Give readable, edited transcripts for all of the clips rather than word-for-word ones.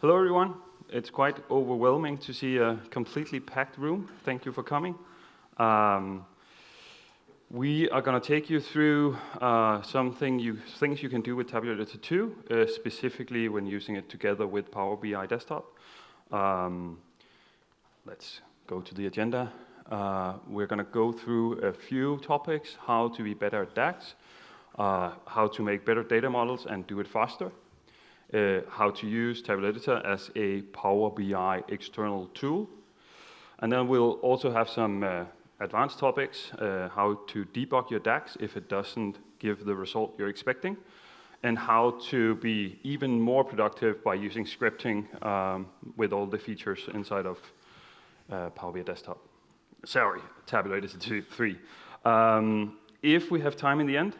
Hello everyone. It's quite overwhelming to see a completely packed room. Thank you for coming. We are going to take you through things you can do with Tabular Editor 2, specifically when using it together with Power BI Desktop. Let's go to the agenda. We're going to go through a few topics: how to be better at DAX, how to make better data models and do it faster, how to use Tabular Editor as a Power BI external tool, and then we'll also have some advanced topics, how to debug your DAX if it doesn't give the result you're expecting, and how to be even more productive by using scripting with all the features inside of Power BI Desktop. Sorry, Tabular Editor 3. If we have time in the end,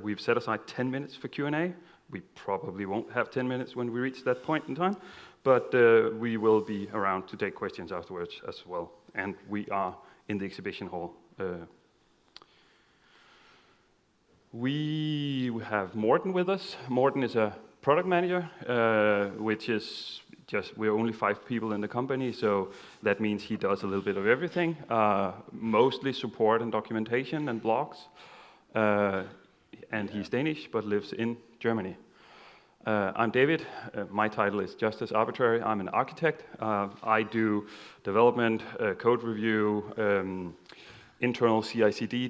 we've set aside 10 minutes for Q&A. We probably won't have 10 minutes when we reach that point in time, but we will be around to take questions afterwards as well. And we are in the exhibition hall. We have Morten with us. Morten is a product manager, which is we're only 5 people in the company, so that means he does a little bit of everything, mostly support and documentation and blogs. And he's Danish, but lives in Germany. I'm David. My title is just as arbitrary. I'm an architect. I do development, code review, internal CI/CD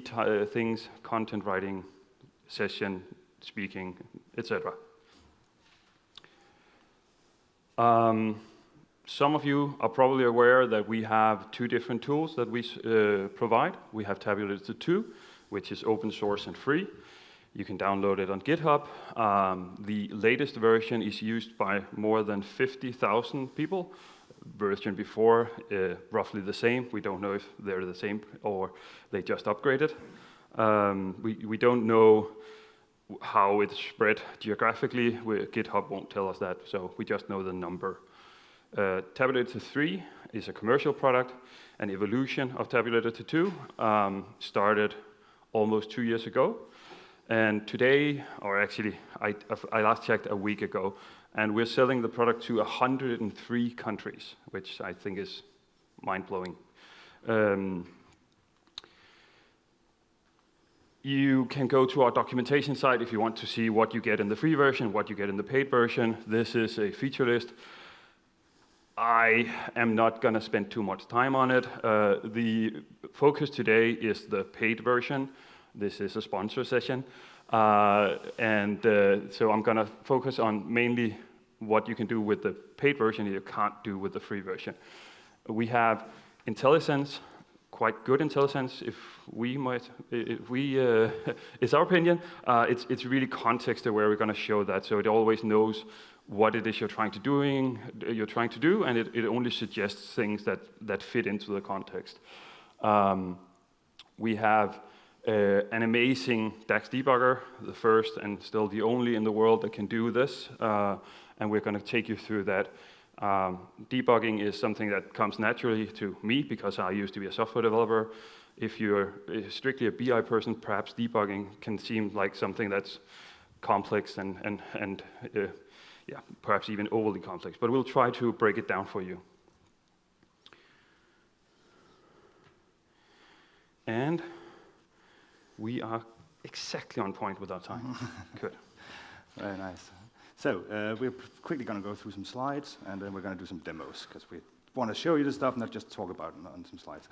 things, content writing, session speaking, etc. Some of you are probably aware that we have 2 different tools that we provide. We have Tabular Editor 2, which is open source and free. You can download it on GitHub. The latest version is used by more than 50,000 people. Version before, roughly the same. We don't know if they're the same or they just upgraded. We don't know how it's spread geographically. GitHub won't tell us that, so we just know the number. Tabular Editor 3 is a commercial product, an evolution of Tabular Editor 2, started almost 2 years ago. And today, or actually, I last checked a week ago, and we're selling the product to 103 countries, which I think is mind-blowing. You can go to our documentation site if you want to see what you get in the free version, what you get in the paid version. This is a feature list. I am not going to spend too much time on it. The focus today is the paid version. This is a sponsor session. So I'm going to focus on mainly what you can do with the paid version that you can't do with the free version. We have IntelliSense, quite good IntelliSense, it's our opinion. It's really context aware. We're going to show that, so it always knows what it is you're trying to do, and it only suggests things that fit into the context. We have an amazing DAX debugger, the first and still the only in the world that can do this, and we're going to take you through that. Debugging is something that comes naturally to me because I used to be a software developer. If you're strictly a BI person, perhaps debugging can seem like something that's complex and perhaps even overly complex, but we'll try to break it down for you. And we are exactly on point with our time. Good. Very nice. So we're quickly going to go through some slides, and then we're going to do some demos, because we want to show you the stuff, not just talk about it on some slides.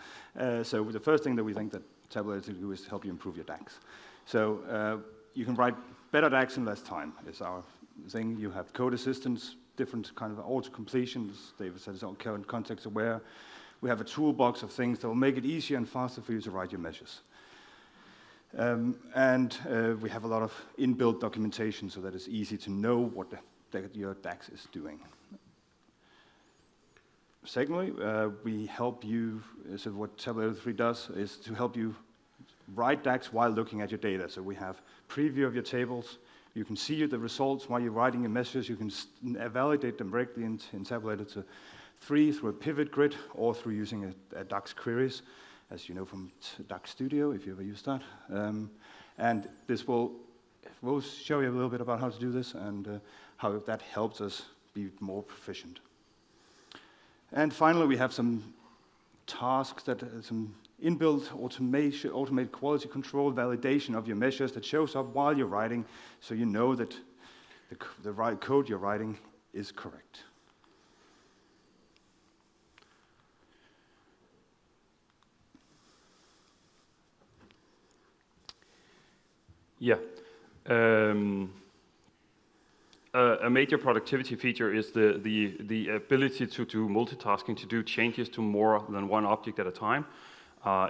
So the first thing that we think that Tabular Editor do is to help you improve your DAX. So you can write better DAX in less time, is our thing. You have code assistants, different kind of auto-completion, as David said, it's all context aware. We have a toolbox of things that will make it easier and faster for you to write your measures. We have a lot of inbuilt documentation so that it's easy to know what your DAX is doing. Secondly, we help you, so what Tabular Editor 3 does is to help you write DAX while looking at your data. So we have preview of your tables. You can see the results while you're writing your measures. You can validate them directly in Tabular Editor 3 through a pivot grid or through using a DAX queries, as you know from DAX Studio, if you ever use that. And this we'll show you a little bit about how to do this and how that helps us be more proficient. And finally, we have some tasks that some inbuilt automation, automated quality control validation of your measures that shows up while you're writing, so you know that the right code you're writing is correct. Yeah. A major productivity feature is the ability to do multitasking, to do changes to more than one object at a time.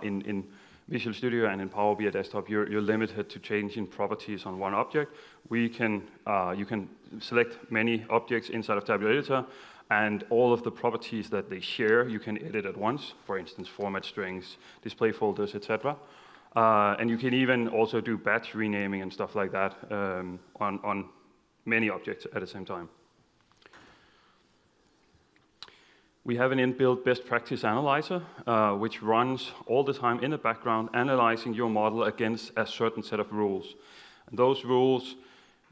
In Visual Studio and in Power BI Desktop, you're limited to changing properties on one object. You can select many objects inside of Tabular Editor, and all of the properties that they share, you can edit at once. For instance, format strings, display folders, etc. And you can even also do batch renaming and stuff like that on many objects at the same time. We have an inbuilt best practice analyzer, which runs all the time in the background, analyzing your model against a certain set of rules. And those rules,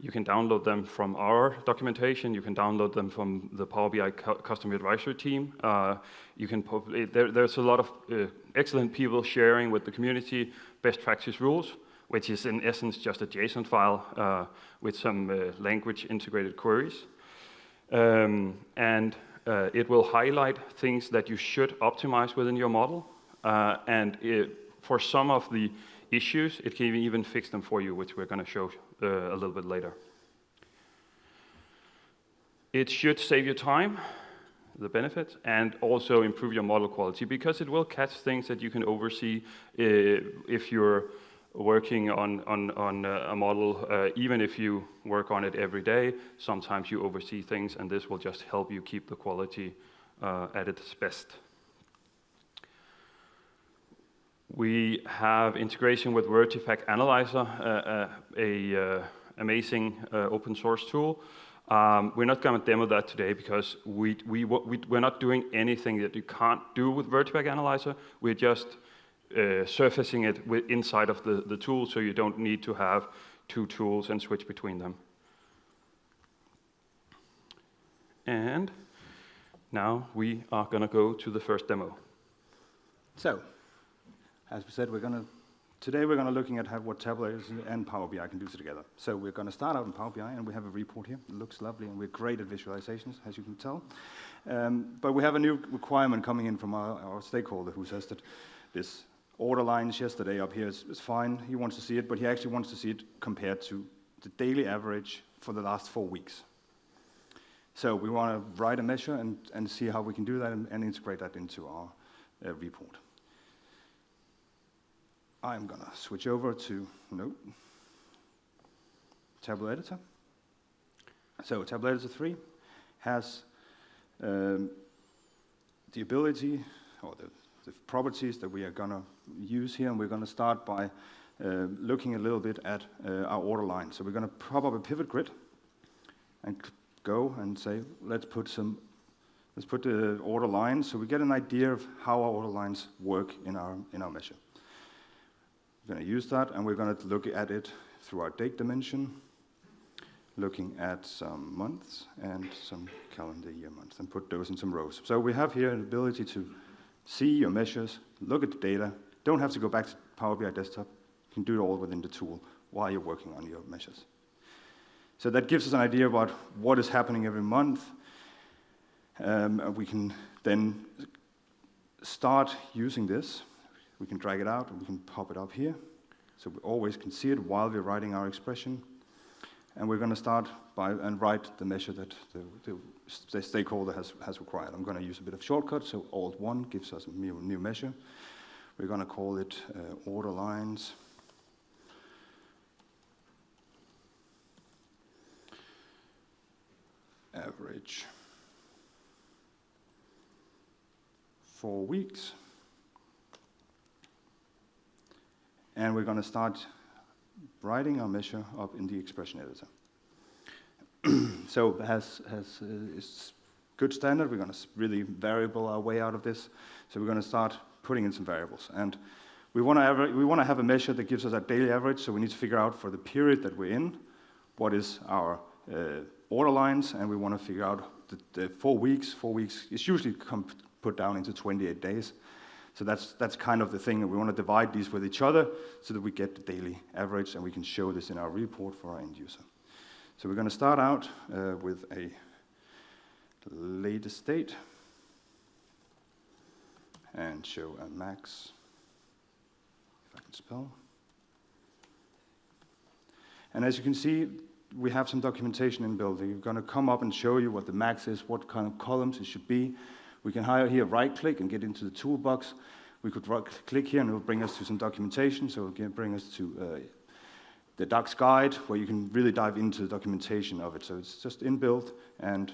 you can download them from our documentation. You can download them from the Power BI Customer Advisory team. There's a lot of excellent people sharing with the community best practice rules, which is in essence just a JSON file with some language integrated queries. It will highlight things that you should optimize within your model. For some of the issues, it can even fix them for you, which we're going to show a little bit later. It should save you time, the benefits, and also improve your model quality, because it will catch things that you can oversee if you're working on a model, even if you work on it every day. Sometimes you oversee things, and this will just help you keep the quality at its best. We have integration with Vertifact Analyzer, a amazing open source tool. We're not going to demo that today because we're not doing anything that you can't do with Vertifact Analyzer. We're just surfacing it inside of the tool, so you don't need to have two tools and switch between them. And now we are going to go to the first demo. So, as we said, today we're going to looking at what Tabular and Power BI can do together. So we're going to start out in Power BI, and we have a report here. It looks lovely, and we're great at visualizations, as you can tell. But we have a new requirement coming in from our stakeholder who says that this order lines yesterday up here is fine. He wants to see it, but he actually wants to see it compared to the daily average for the last 4 weeks. So we want to write a measure and see how we can do that and integrate that into our report. I'm going to switch over to Tabular Editor. So Tabular Editor 3 has the ability, or the properties that we are going to use here, and we're going to start by looking a little bit at our order line. So we're going to prop up a pivot grid and go and say, let's put the order lines, so we get an idea of how our order lines work in our measure. We're going to use that, and we're going to look at it through our date dimension, looking at some months and some calendar year months, and put those in some rows. So we have here an ability to see your measures, look at the data, don't have to go back to Power BI Desktop, you can do it all within the tool while you're working on your measures. So that gives us an idea about what is happening every month. We can then start using this. We can drag it out, and we can pop it up here. So we always can see it while we're writing our expression. And we're going to start and write the measure that the stakeholder has required. I'm going to use a bit of shortcut, so Alt-1 gives us a new measure. We're going to call it order lines. Average 4 weeks. And we're going to start writing our measure up in the expression editor. So it's good standard. We're going to really variable our way out of this. So we're going to start putting in some variables. And we want to have a measure that gives us a daily average. So we need to figure out for the period that we're in, what is our order lines, and we want to figure out the 4 weeks. 4 weeks is usually put down into 28 days. So that's kind of the thing, and we want to divide these with each other so that we get the daily average, and we can show this in our report for our end user. So we're going to start out with a latest date and show a max, if I can spell. And as you can see, we have some documentation in built. We're going to come up and show you what the max is, what kind of columns it should be. We can here right-click and get into the toolbox. We could right-click here and it will bring us to some documentation. So it will bring us to the DAX guide, where you can really dive into the documentation of it. So it's just inbuilt and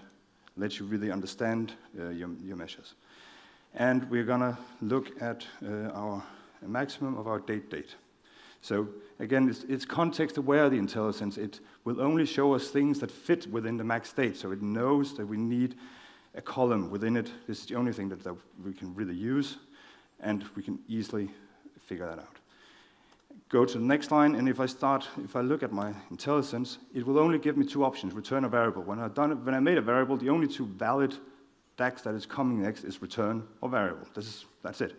lets you really understand your measures. And we're going to look at our maximum of our date. So again, it's context-aware, the IntelliSense. It will only show us things that fit within the max date. So it knows that we need a column within it. This is the only thing that we can really use, and we can easily figure that out. Go to the next line, and if I look at my IntelliSense, it will only give me 2 options: return or variable. When I made a variable, the only 2 valid DAX that is coming next is return or variable. That's it.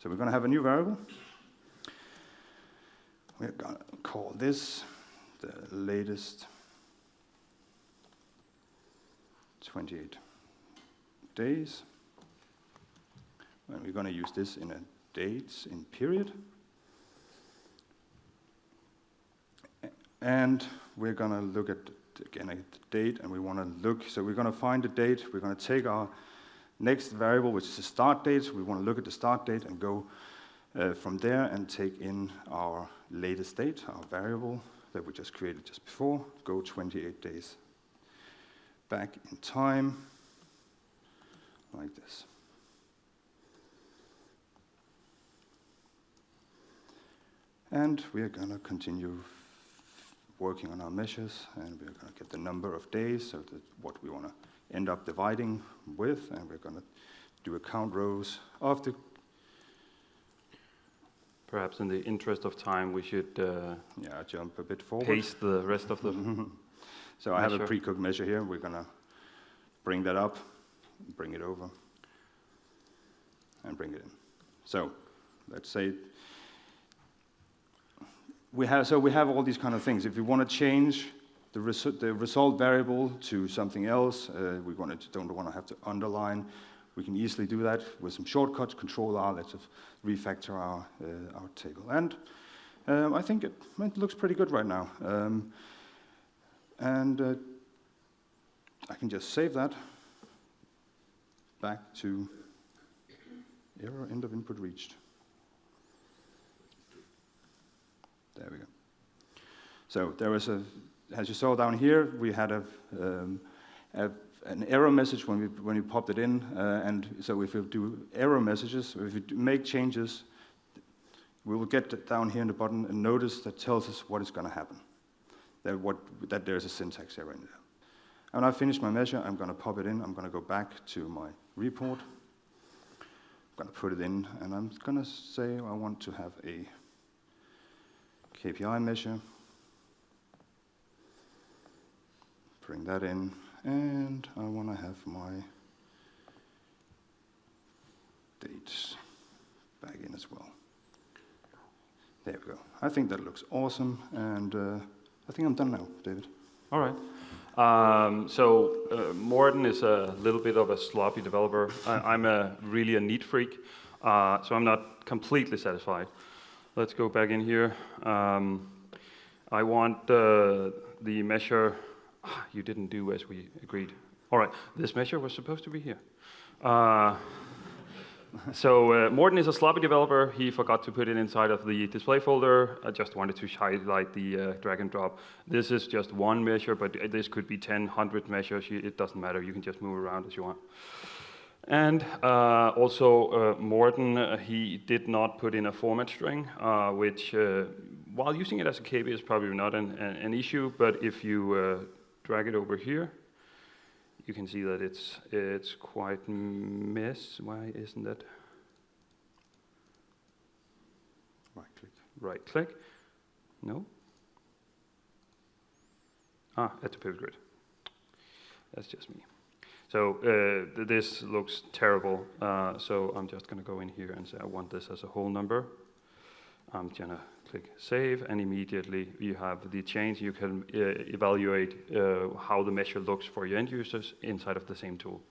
So we're going to have a new variable. We're going to call this the latest 28 days. And we're going to use this in a dates in period. And we're going to look at, again, at the date, and we want to look. So we're going to find the date. We're going to take our next variable, which is the start date. So we want to look at the start date and go from there and take in our latest date, our variable that we just created just before. Go 28 days back in time, like this. And we are going to continue working on our measures, and we're going to get the number of days, so that what we want to end up dividing with, and we're going to do a count rows of the... Perhaps in the interest of time, we should jump a bit forward. Paste the rest of the So I have a pre-cooked measure here. We're going to bring that up, bring it over, and bring it in. So let's say we have all these kind of things. If we want to change the result variable to something else, we don't want to have to underline. We can easily do that with some shortcuts. Control-R lets us refactor our table. And I think it looks pretty good right now. And I can just save that back to error, end of input reached. There we go. So there was as you saw down here, we had an error message when we popped it in, and so if we do error messages, or if we make changes, we will get down here in the button and notice that tells us what is going to happen, that there's a syntax error in there. And when I finish my measure, I'm going to pop it in. I'm going to go back to my report. I'm going to put it in, and I'm going to say I want to have a KPI measure. Bring that in. And I want to have my dates back in as well. There we go. I think that looks awesome, and I think I'm done now, David. All right. Morten is a little bit of a sloppy developer. I'm really a neat freak, so I'm not completely satisfied. Let's go back in here. I want the measure. You didn't do as we agreed. All right, this measure was supposed to be here. Morten is a sloppy developer. He forgot to put it inside of the display folder. I just wanted to highlight the drag and drop. This is just one measure, but this could be 10, 100 measures. It doesn't matter. You can just move around as you want. And also, Morten, he did not put in a format string, which, while using it as a KB, is probably not an issue. But if you drag it over here, you can see that it's quite mess. Why isn't that? Right click. Right click. No. Add to pivot grid. That's just me. So this looks terrible. So I'm just going to go in here and say I want this as a whole number. I'm going to click Save, and immediately you have the change. You can evaluate how the measure looks for your end users inside of the same tool.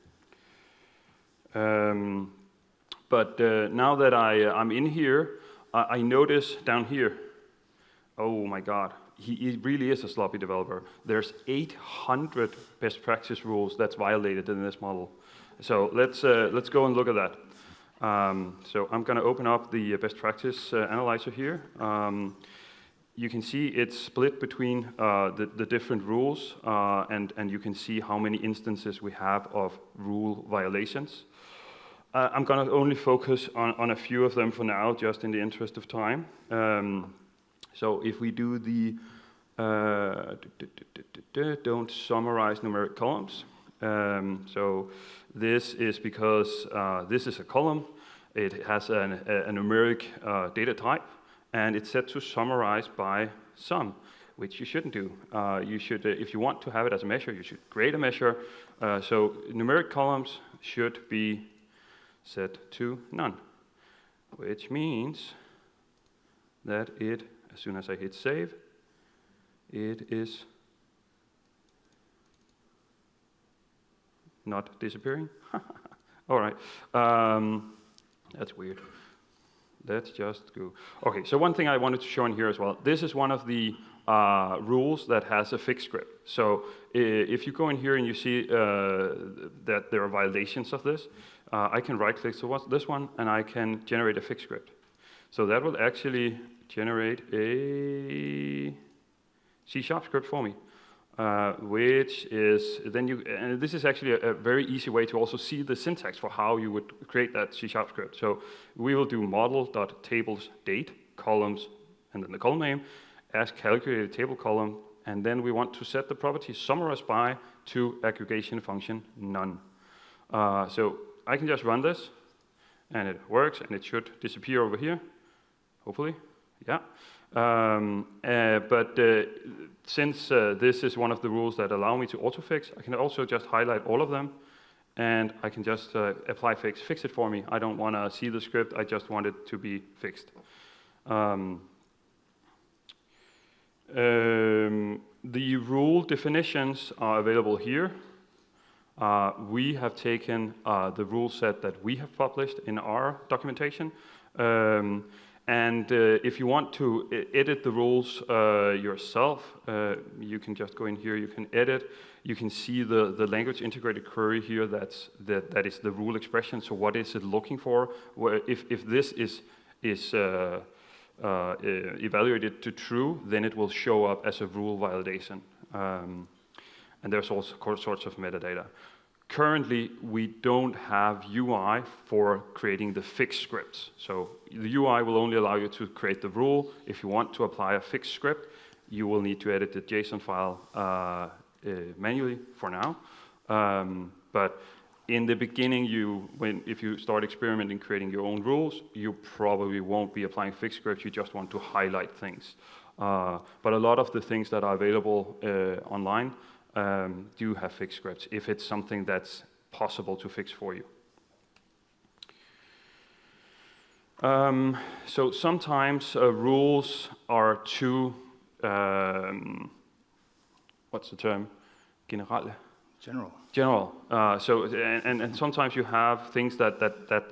But now that I'm in here, I notice down here, oh my God, he really is a sloppy developer. There's 800 best practice rules that's violated in this model. So let's go and look at that. So I'm going to open up the best practice analyzer here. You can see it's split between the different rules, and you can see how many instances we have of rule violations. I'm going to only focus on a few of them for now, just in the interest of time. So if we do the don't summarize numeric columns. So this is because this is a column. It has a numeric data type, and it's set to summarize by sum, which you shouldn't do. You should, if you want to have it as a measure, you should create a measure. So numeric columns should be set to none, which means that it, as soon as I hit save, it is not disappearing. All right, that's weird. Let's just go. Okay, so one thing I wanted to show in here as well. This is one of the rules that has a fixed script. So if you go in here and you see that there are violations of this, I can right-click to this one, and I can generate a fixed script. So that will actually generate a C# script for me, which is then and this is actually a very easy way to also see the syntax for how you would create that C# script. So we will do model.tablesDate columns, and then the column name as calculated table column, and then we want to set the property summarize by to aggregation function none. So I can just run this, and it works, and it should disappear over here, hopefully, yeah. But since this is one of the rules that allow me to autofix, I can also just highlight all of them, and I can just apply fix it for me. I don't want to see the script, I just want it to be fixed. The rule definitions are available here. We have taken the rule set that we have published in our documentation. And if you want to edit the rules yourself, you can just go in here, you can edit. You can see the language integrated query here, that is the rule expression. So what is it looking for? If this is evaluated to true, then it will show up as a rule violation. And there's also all sorts of metadata. Currently, we don't have UI for creating the fixed scripts. So the UI will only allow you to create the rule. If you want to apply a fixed script, you will need to edit the JSON file manually for now. But in the beginning, if you start experimenting creating your own rules, you probably won't be applying fixed scripts. You just want to highlight things. But a lot of the things that are available online do have fixed scripts if it's something that's possible to fix for you. So sometimes rules are too, what's the term? Generelle. General. And sometimes you have things that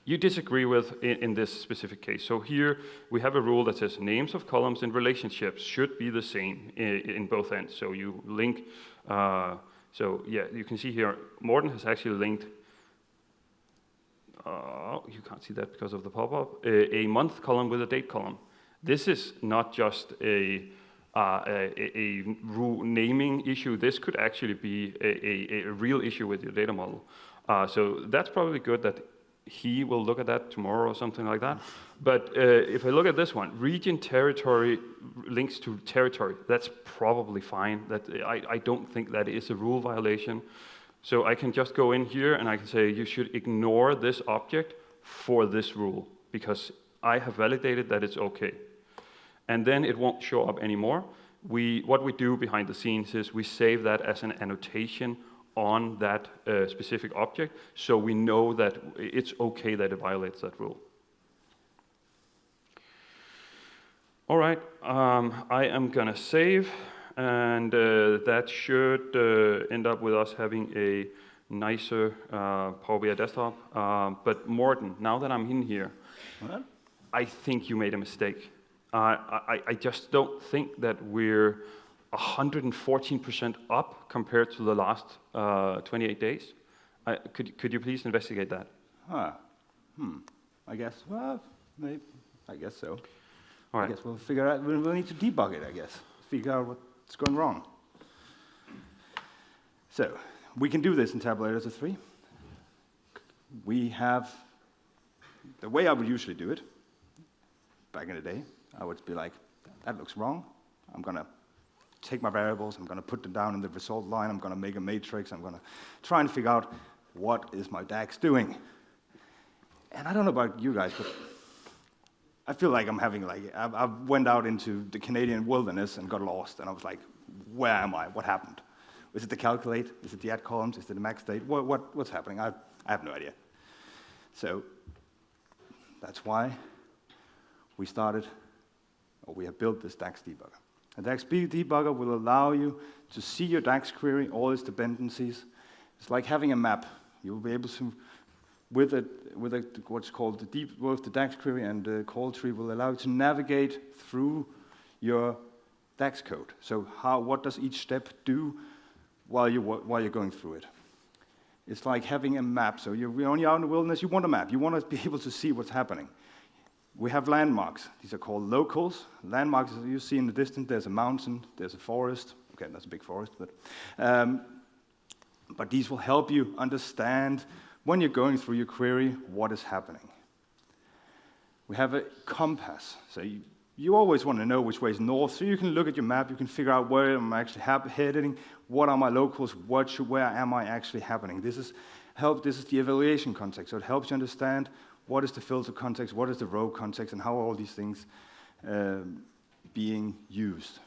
you disagree with in this specific case. So here we have a rule that says names of columns in relationships should be the same in both ends. So you link, so yeah, you can see here, Morten has actually linked, you can't see that because of the pop-up, a month column with a date column. This is not just a rule naming issue. This could actually be a real issue with your data model. So that's probably good that he will look at that tomorrow or something like that. But if I look at this one, region territory links to territory, that's probably fine. That I don't think that is a rule violation. So I can just go in here and I can say you should ignore this object for this rule because I have validated that it's okay. And then it won't show up anymore. What we do behind the scenes is we save that as an annotation on that specific object, so we know that it's okay that it violates that rule. All right, I am gonna save, and that should end up with us having a nicer Power BI desktop. But Morten, now that I'm in here, What? I think you made a mistake. I just don't think that we're 114% up compared to the last 28 days. Could you please investigate that? I guess, well, maybe, I guess so. All right. I guess we'll figure out, we'll need to debug it, I guess. Figure out what's going wrong. So, we can do this in Tabular Editor 3. We have, the way I would usually do it, back in the day, I would be like, that looks wrong. I'm going to take my variables, I'm going to put them down in the result line, I'm going to make a matrix, I'm going to try and figure out what is my DAX doing. And I don't know about you guys, but I feel like I'm having I went out into the Canadian wilderness and got lost, and I was like, where am I? What happened? Is it the calculate? Is it the add columns? Is it the max state? What's happening? I have no idea. So that's why we have built this DAX debugger. A DAX debugger will allow you to see your DAX query, all its dependencies. It's like having a map. You'll be able to, with what's called both the DAX query and the call tree will allow you to navigate through your DAX code. So what does each step do while you're going through it? It's like having a map. So we're only out in the wilderness, you want a map. You want to be able to see what's happening. We have landmarks. These are called locals. Landmarks, as you see in the distance, there's a mountain, there's a forest. Okay, that's a big forest, but these will help you understand when you're going through your query what is happening. We have a compass. So you always want to know which way is north, so you can look at your map, you can figure out where I'm actually heading, what are my locals, where am I actually happening. This is the evaluation context, so it helps you understand what is the filter context, what is the row context, and how are all these things being used.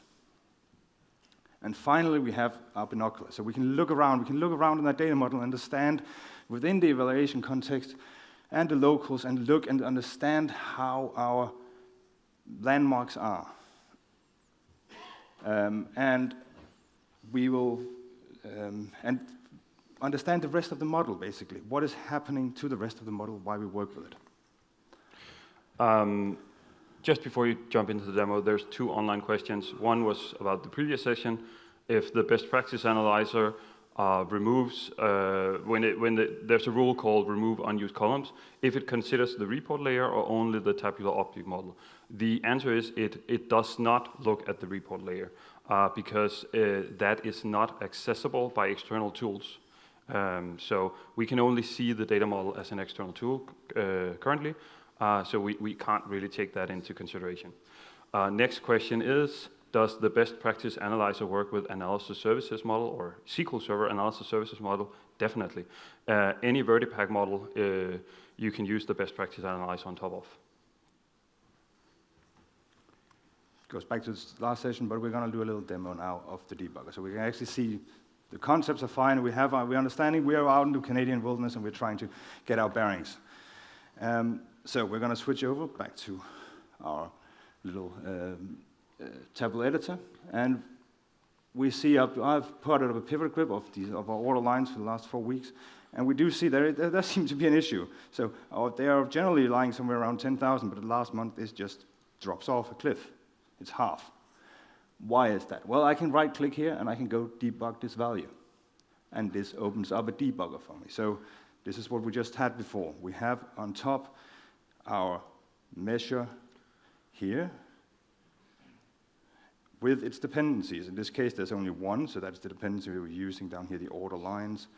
And finally, we have our binoculars. So we can look around in that data model and understand within the evaluation context and the locals and look and understand how our landmarks are. And we will understand the rest of the model, basically. What is happening to the rest of the model, why we work with it. Just before you jump into the demo, there's 2 online questions. One was about the previous session. If the best practice analyzer removes, there's a rule called remove unused columns, if it considers the report layer or only the tabular object model. The answer is it does not look at the report layer because that is not accessible by external tools. So we can only see the data model as an external tool currently, so we can't really take that into consideration. Next question is, does the best practice analyzer work with analysis services model or SQL Server analysis services model? Definitely. Any Vertipack model, you can use the best practice analyzer on top of. Goes back to this last session, but we're going to do a little demo now of the debugger. So we can actually see the concepts are fine. We're understanding we are out in the Canadian wilderness and we're trying to get our bearings. So we're going to switch over back to our little Tabular Editor, and we see I've put up a pivot grid of our order lines for the last 4 weeks, and we do see there seems to be an issue. So they are generally lying somewhere around 10,000, but the last month this just drops off a cliff. It's half. Why is that? Well, I can right-click here and I can go debug this value, and this opens up a debugger for me. So this is what we just had before. We have on top our measure here with its dependencies. In this case, there's only one, so that's the dependency we were using down here, the order lines.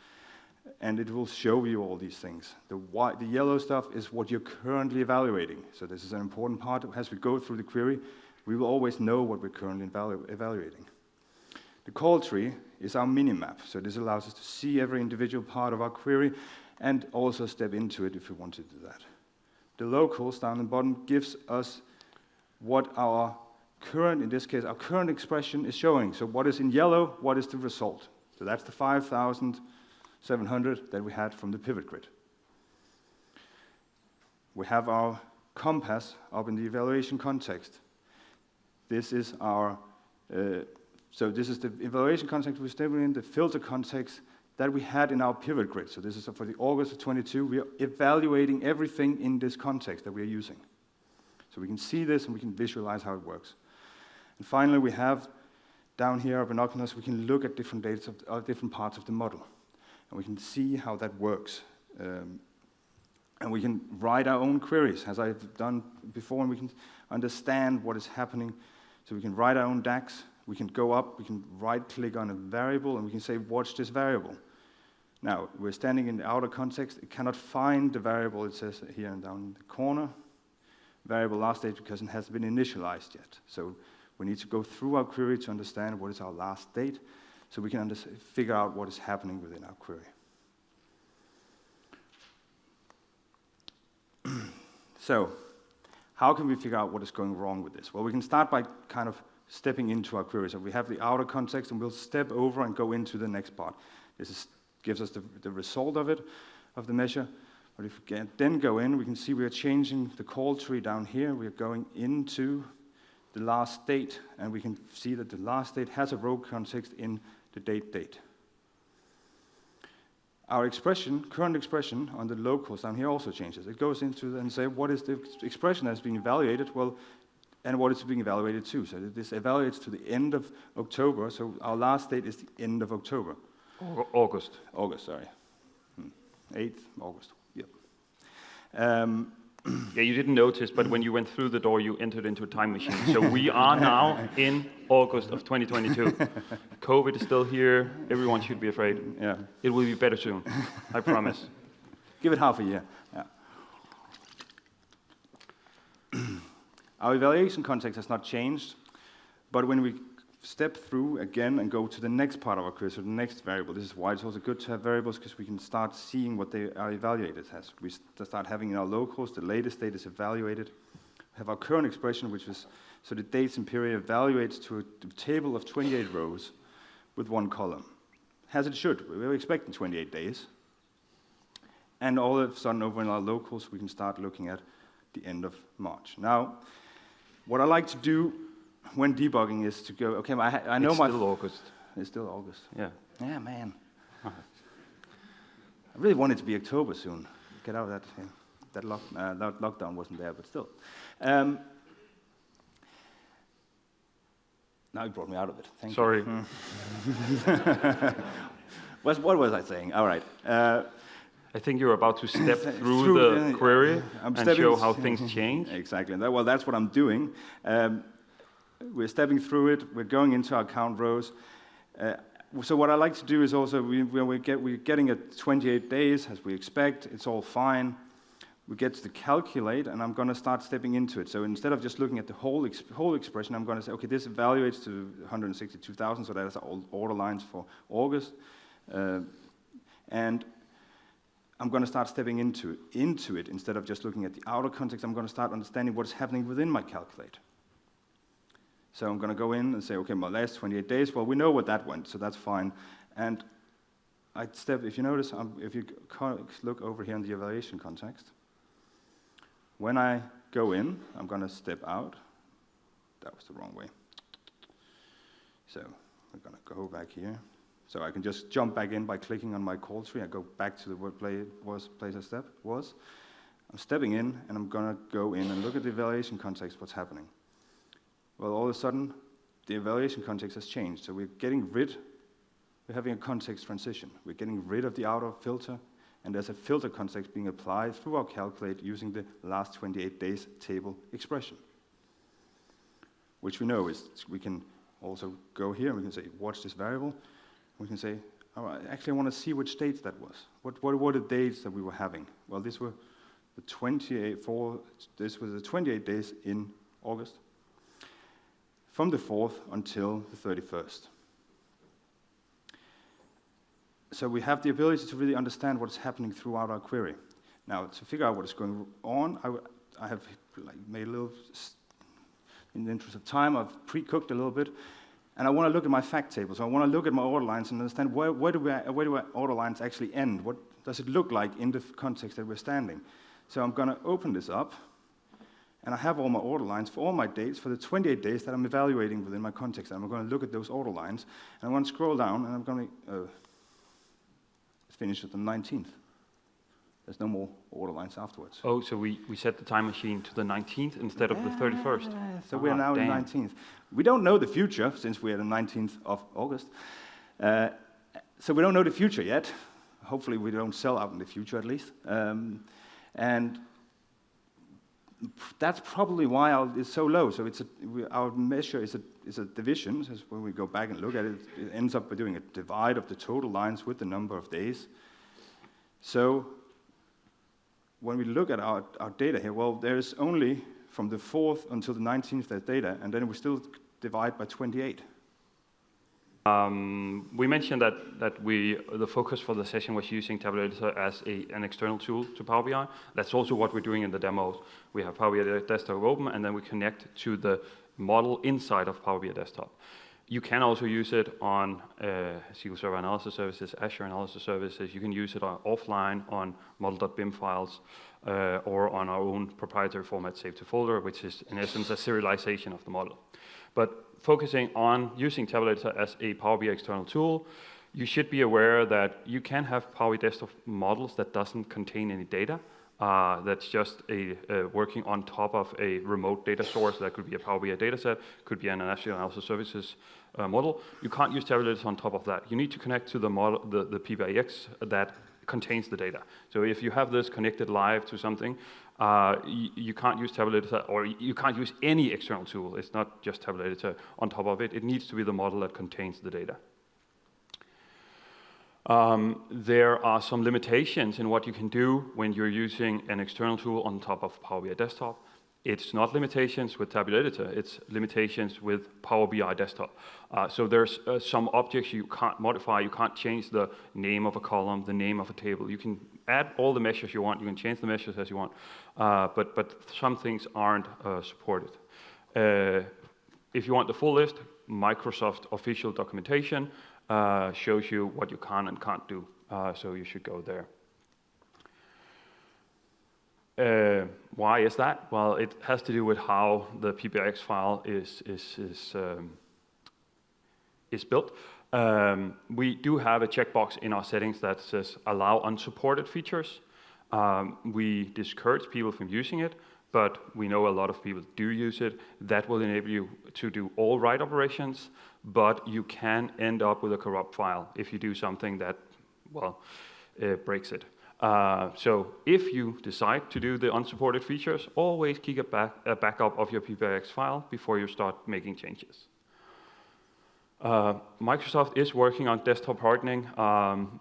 And it will show you all these things. The yellow stuff is what you're currently evaluating. So this is an important part. As we go through the query, we will always know what we're currently evaluating. The call tree is our mini-map. So this allows us to see every individual part of our query and also step into it if we want to do that. The locals down the bottom gives us what our current, in this case, our current expression is showing. So what is in yellow, what is the result? So that's the 5,000 700 that we had from the pivot grid. We have our compass up in the evaluation context. This is our, so this is the evaluation context we're stepping in, the filter context that we had in our pivot grid. So this is for the August of 22. We are evaluating everything in this context that we are using. So we can see this and we can visualize how it works. And finally, we have down here our binoculars, we can look at different data of different parts of the model. And we can see how that works. And we can write our own queries, as I've done before, and we can understand what is happening. So we can write our own DAX. We can go up, we can right-click on a variable, and we can say, watch this variable. Now, we're standing in the outer context. It cannot find the variable, it says here and down in the corner. Variable last date because it hasn't been initialized yet. So we need to go through our query to understand what is our last date, so we can figure out what is happening within our query. So, how can we figure out what is going wrong with this? Well, we can start by kind of stepping into our query. So we have the outer context, and we'll step over and go into the next part. This gives us the result of it, of the measure. But if we then go in, we can see we are changing the call tree down here. We are going into the last date, and we can see that the last date has a row context in the date. Our expression, current expression on the locals down here also changes. It goes into and say what is the expression that's being evaluated, well, and what is being evaluated to. So this evaluates to the end of October, so our last date is the end of October. August. August, sorry. 8th August, yep. Yeah, you didn't notice, but when you went through the door, you entered into a time machine. So we are now in August of 2022. COVID is still here. Everyone should be afraid. Yeah. It will be better soon. I promise. Give it half a year. Yeah. Our evaluation context has not changed, but when we step through again and go to the next part of our query, so the next variable, this is why it's also good to have variables, because we can start seeing what they are evaluated as. We start having in our locals, the latest date is evaluated. We have our current expression, which is, so the dates and period evaluates to a table of 28 rows with one column. As it should. We were expecting 28 days. And all of a sudden, over in our locals, we can start looking at the end of March. Now, what I like to do when debugging is to go, okay, I know it's still August. It's still August. Yeah. Yeah, man. I really want it to be October soon. Get out of that lockdown wasn't there, but still. Now you brought me out of it. Thank Sorry. you. What was I saying? All right. I think you're about to step through the query and show how things change. Exactly. Well, that's what I'm doing. We're stepping through it. We're going into our count rows. So what I like to do is also, we're getting at 28 days, as we expect. It's all fine. We get to the calculate, and I'm going to start stepping into it. So instead of just looking at the whole expression, I'm going to say, okay, this evaluates to 162,000, so that's all order lines for August. And I'm going to start stepping into it. Instead of just looking at the outer context, I'm going to start understanding what is happening within my calculate. So I'm going to go in and say, okay, my last 28 days, well, we know what that went, so that's fine. And if you notice, if you look over here in the evaluation context, when I go in, I'm going to step out. That was the wrong way. So we're going to go back here. So I can just jump back in by clicking on my call tree. I go back to the place I was. I'm stepping in, and I'm going to go in and look at the evaluation context, what's happening. Well, all of a sudden, the evaluation context has changed. So we're having a context transition. We're getting rid of the outer filter, and there's a filter context being applied through our calculate using the last 28 days table expression, which we know is, we can also go here and we can say, watch this variable. We can say, all right, actually I want to see which dates that was. What were the dates that we were having? Well, this was the 28 days in August, from the 4th until the 31st. So we have the ability to really understand what's happening throughout our query. Now, to figure out what is going on, I have made a little, in the interest of time, I've pre-cooked a little bit, and I want to look at my fact table. So I want to look at my order lines and understand where do my order lines actually end? What does it look like in the context that we're standing? So I'm going to open this up, and I have all my order lines for all my dates for the 28 days that I'm evaluating within my context. And I'm going to look at those order lines, and I'm going to scroll down, and I'm going to finish at the 19th. There's no more order lines afterwards. Oh, so we set the time machine to the 19th instead of the 31st. So we're now in the 19th. We don't know the future, since we're the 19th of August. So we don't know the future yet. Hopefully we don't sell out in the future, at least. And that's probably why it's so low. So our measure is a division. So when we go back and look at it, it ends up by doing a divide of the total lines with the number of days. So when we look at our data here, well, there's only from the 4th until the 19th there's data, and then we still divide by 28. We mentioned that the focus for the session was using Tabular Editor as an external tool to Power BI. That's also what we're doing in the demos. We have Power BI Desktop open, and then we connect to the model inside of Power BI Desktop. You can also use it on SQL Server Analysis Services, Azure Analysis Services. You can use it offline on model.bim files or on our own proprietary format, save to folder, which is in essence a serialization of the model. But focusing on using Tabular Editor as a Power BI external tool, you should be aware that you can have Power BI Desktop models that doesn't contain any data. That's just working on top of a remote data source. That could be a Power BI dataset, could be an Azure Analysis Services model. You can't use Tabular Editor on top of that. You need to connect to the model, the PBIX that contains the data. So if you have this connected live to something, you can't use Tabular Editor, or you can't use any external tool. It's not just Tabular Editor on top of it. It needs to be the model that contains the data. There are some limitations in what you can do when you're using an external tool on top of Power BI Desktop. It's not limitations with Tabular Editor, it's limitations with Power BI Desktop. So there's some objects you can't modify. You can't change the name of a column, the name of a table. You can add all the measures you want. You can change the measures as you want. But some things aren't supported. If you want the full list, Microsoft official documentation shows you what you can and can't do. So you should go there. Why is that? Well, it has to do with how the PBIX file is built. We do have a checkbox in our settings that says allow unsupported features. We discourage people from using it, but we know a lot of people do use it. That will enable you to do all write operations, but you can end up with a corrupt file if you do something that, well, breaks it. So if you decide to do the unsupported features, always keep a backup of your PBIX file before you start making changes. Microsoft is working on desktop hardening.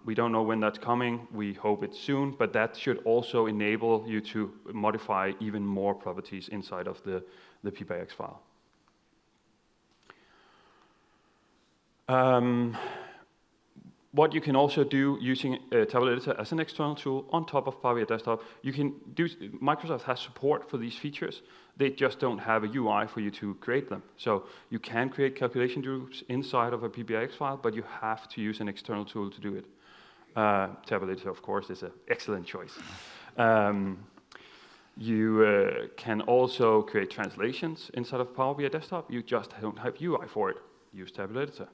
We don't know when that's coming. We hope it's soon, but that should also enable you to modify even more properties inside of the PBIX file. What you can also do using Tabular Editor as an external tool on top of Power BI Desktop, you can do, Microsoft has support for these features. They just don't have a UI for you to create them. So you can create calculation groups inside of a PBIX file, but you have to use an external tool to do it. Tabular Editor, of course, is an excellent choice. You can also create translations inside of Power BI Desktop. You just don't have UI for it. Use Tabular Editor.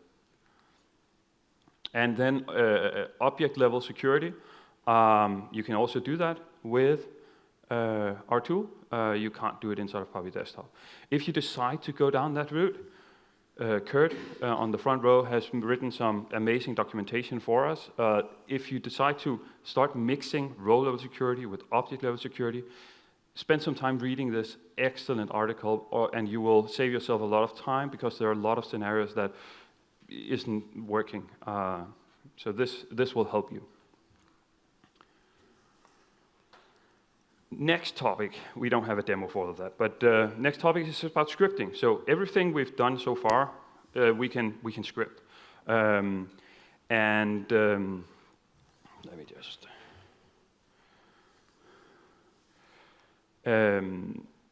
And then object level security, you can also do that with our tool. You can't do it inside of Power BI Desktop. If you decide to go down that route, Kurt on the front row has written some amazing documentation for us. If you decide to start mixing row level security with object level security, spend some time reading this excellent article, and you will save yourself a lot of time, because there are a lot of scenarios that isn't working. So this will help you. Next topic, we don't have a demo for all of that, but next topic is about scripting. So everything we've done so far, we can script. Let me just.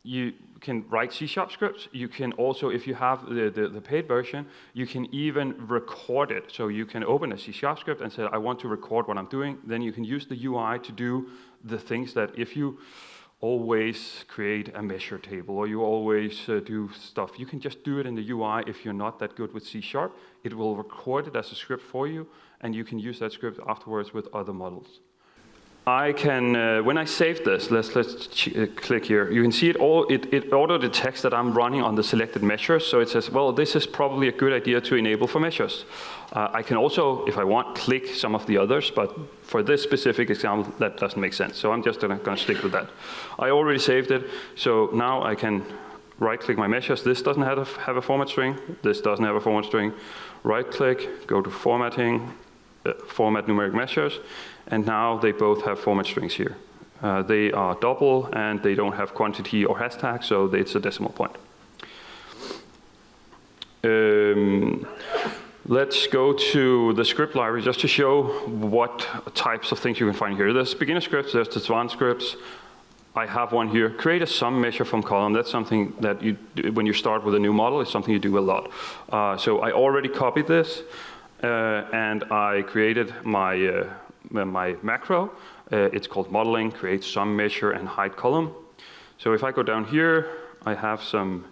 you can write C# scripts. You can also, if you have the paid version, you can even record it. So you can open a C# script and say, I want to record what I'm doing. Then you can use the UI to do the things that if you always create a measure table or you always do stuff, you can just do it in the UI. If you're not that good with C#, it will record it as a script for you, and you can use that script afterwards with other models. I can, when I save this, let's click here. You can see it all. It auto detects that I'm running on the selected measures. So it says, well, this is probably a good idea to enable for measures. I can also, if I want, click some of the others. But for this specific example, that doesn't make sense. So I'm just going to stick with that. I already saved it. So now I can right-click my measures. This doesn't have a format string. This doesn't have a format string. Right-click, go to formatting, format numeric measures. And now they both have format strings here. They are double, and they don't have quantity or hashtag, so it's a decimal point. Let's go to the script library just to show what types of things you can find here. There's beginner scripts, there's advanced scripts. I have one here. Create a sum measure from column. That's something that you do when you start with a new model. It's something you do a lot. So I already copied this, and I created my my macro. It's called modeling, create sum measure and hide column. So if I go down here, I have some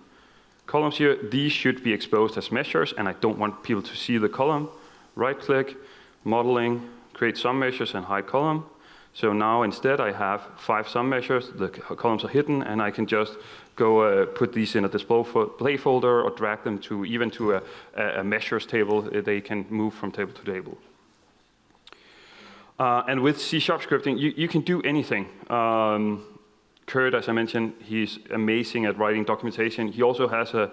columns here. These should be exposed as measures, and I don't want people to see the column. Right click, modeling, create sum measures and hide column. So now instead I have 5 sum measures. The columns are hidden, and I can just go put these in a display folder or drag them to even to a measures table. They can move from table to table. And with C# scripting, you can do anything. Kurt, as I mentioned, he's amazing at writing documentation. He also has a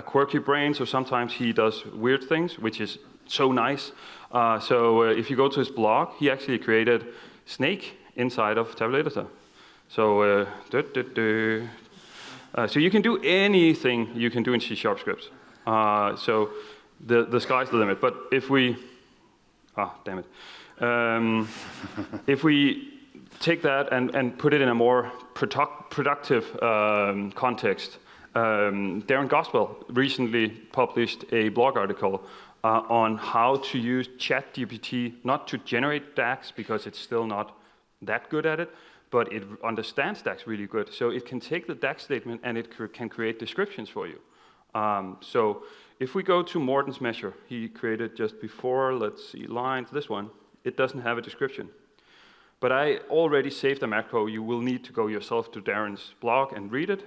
quirky brain, so sometimes he does weird things, which is so nice. So if you go to his blog, he actually created Snake inside of Tabular Editor. So, so you can do anything you can do in C# scripts. So the sky's the limit. But if we, damn it. If we take that and put it in a more productive context, Darren Goswell recently published a blog article on how to use ChatGPT, not to generate DAX because it's still not that good at it, but it understands DAX really good. So it can take the DAX statement and it can create descriptions for you. So if we go to Morten's measure, he created just before, let's see, lines, this one. It doesn't have a description. But I already saved a macro. You will need to go yourself to Darren's blog and read it.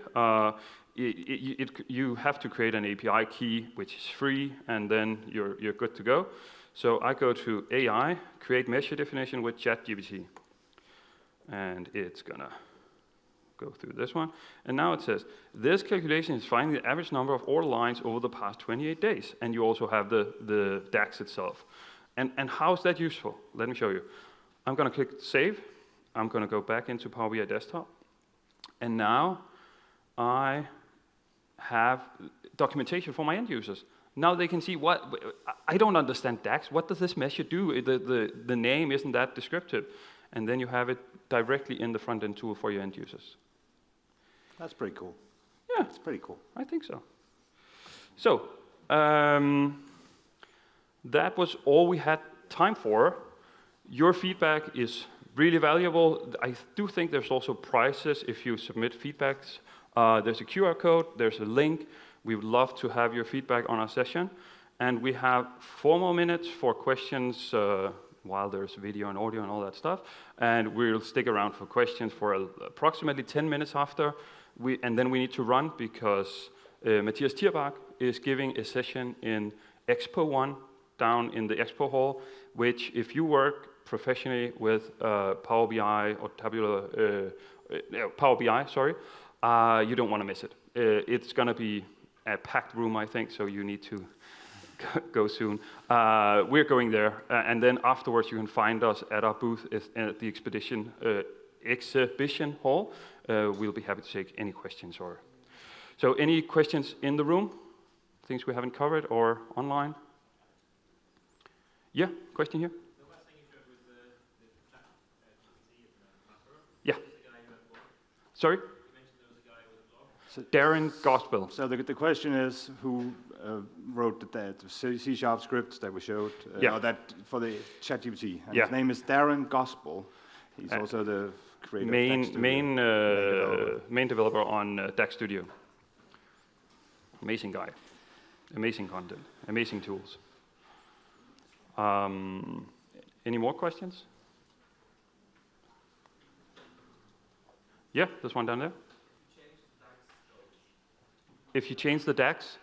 You have to create an API key, which is free, and then you're good to go. So I go to AI, create measure definition with ChatGPT. And it's going to go through this one. And now it says, this calculation is finding the average number of order lines over the past 28 days. And you also have the DAX itself. And how is that useful? Let me show you. I'm going to click Save. I'm going to go back into Power BI Desktop. And now I have documentation for my end users. Now they can see what, I don't understand DAX. What does this measure do? The name isn't that descriptive. And then you have it directly in the front-end tool for your end users. That's pretty cool. Yeah. That's pretty cool. I think so. So, that was all we had time for. Your feedback is really valuable. I do think there's also prizes if you submit feedbacks. There's a QR code, there's a link. We would love to have your feedback on our session. And we have 4 more minutes for questions while there's video and audio and all that stuff. And we'll stick around for questions for approximately 10 minutes after. And then we need to run because Matthias Tierbach is giving a session in Expo 1 down in the Expo Hall, which if you work professionally with Power BI or Power BI, sorry, you don't want to miss it. It's going to be a packed room, I think, so you need to go soon. We're going there, and then afterwards you can find us at our booth at the exhibition hall. We'll be happy to take any questions. So any questions in the room? Things we haven't covered or online? Yeah, question here? The last thing you showed was the chat GPT and the macro. Yeah. There was a guy who had a blog. Sorry? You mentioned there was a guy with a blog. Darren Gospel. So the question is, who wrote the C# script that we showed, Yeah. or that for the ChatGPT? And Yeah. his name is Darren Gospel. He's also the creator of DAX Studio. Main developer on DAX Studio. Amazing guy. Amazing content. Amazing tools. Any more questions? Yeah, there's one down there. If you change the DAX,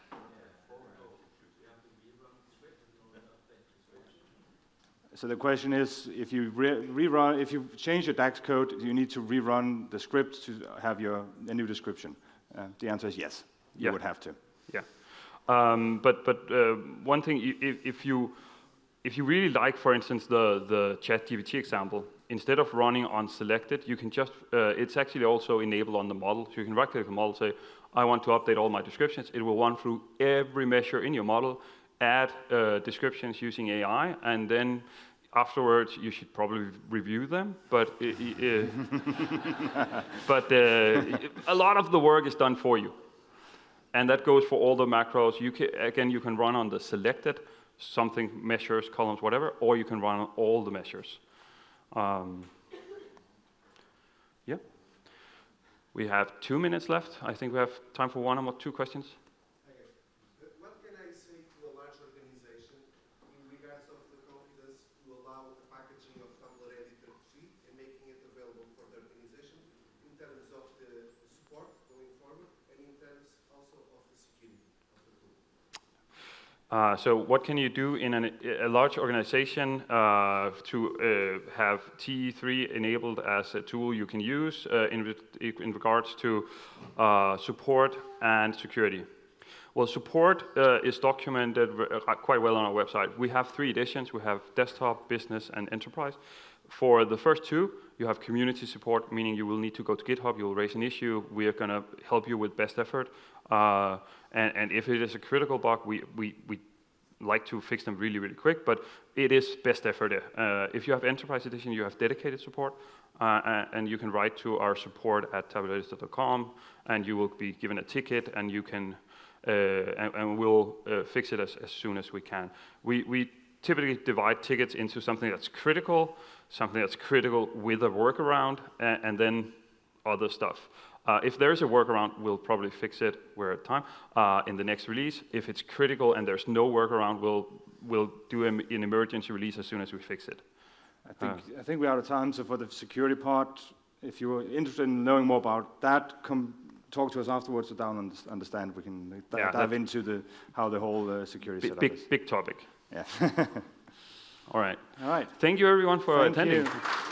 So the question is, if you rerun, if you change your DAX code, you need to rerun the script to have a new description. The answer is yes. You Yeah. would have to. yeah. But one thing, if you really like, for instance, the ChatGPT example, instead of running on selected, you can just, it's actually also enabled on the model. So you can right-click the model, say, I want to update all my descriptions. It will run through every measure in your model, add descriptions using AI, and then afterwards you should probably review them. But a lot of the work is done for you, and that goes for all the macros. You can run on the selected, something, measures, columns, whatever, or you can run on all the measures. Yeah. We have 2 minutes left. I think we have time for one or two questions. What can I say to a large organization in regards of the confidence to allow the packaging of Tabular Editor free and making it available for the organization in terms of the support going forward and in terms also of the security of the tool? So what can you do in a large organization to have TE3 enabled as a tool you can use in regards to support and security? Well, support is documented quite well on our website. We have 3 editions. We have desktop, business, and enterprise. For the first 2, you have community support, meaning you will need to go to GitHub, you will raise an issue, we are going to help you with best effort. And if it is a critical bug, we like to fix them really, really quick, but it is best effort. If you have Enterprise Edition, you have dedicated support, and you can write to our support at tabulareditor.com, and you will be given a ticket, and you can, and we'll fix it as soon as we can. We typically divide tickets into something that's critical with a workaround, and then other stuff. If there's a workaround, we'll probably fix it at time in the next release. If it's critical and there's no workaround, we'll do an emergency release as soon as we fix it. I think we're out of time. So for the security part, if you're interested in knowing more about that, come talk to us afterwards to understand. We can dive into how the whole security setup is. Big topic. Yeah. All right. All right. Thank you everyone for attending. Thank you.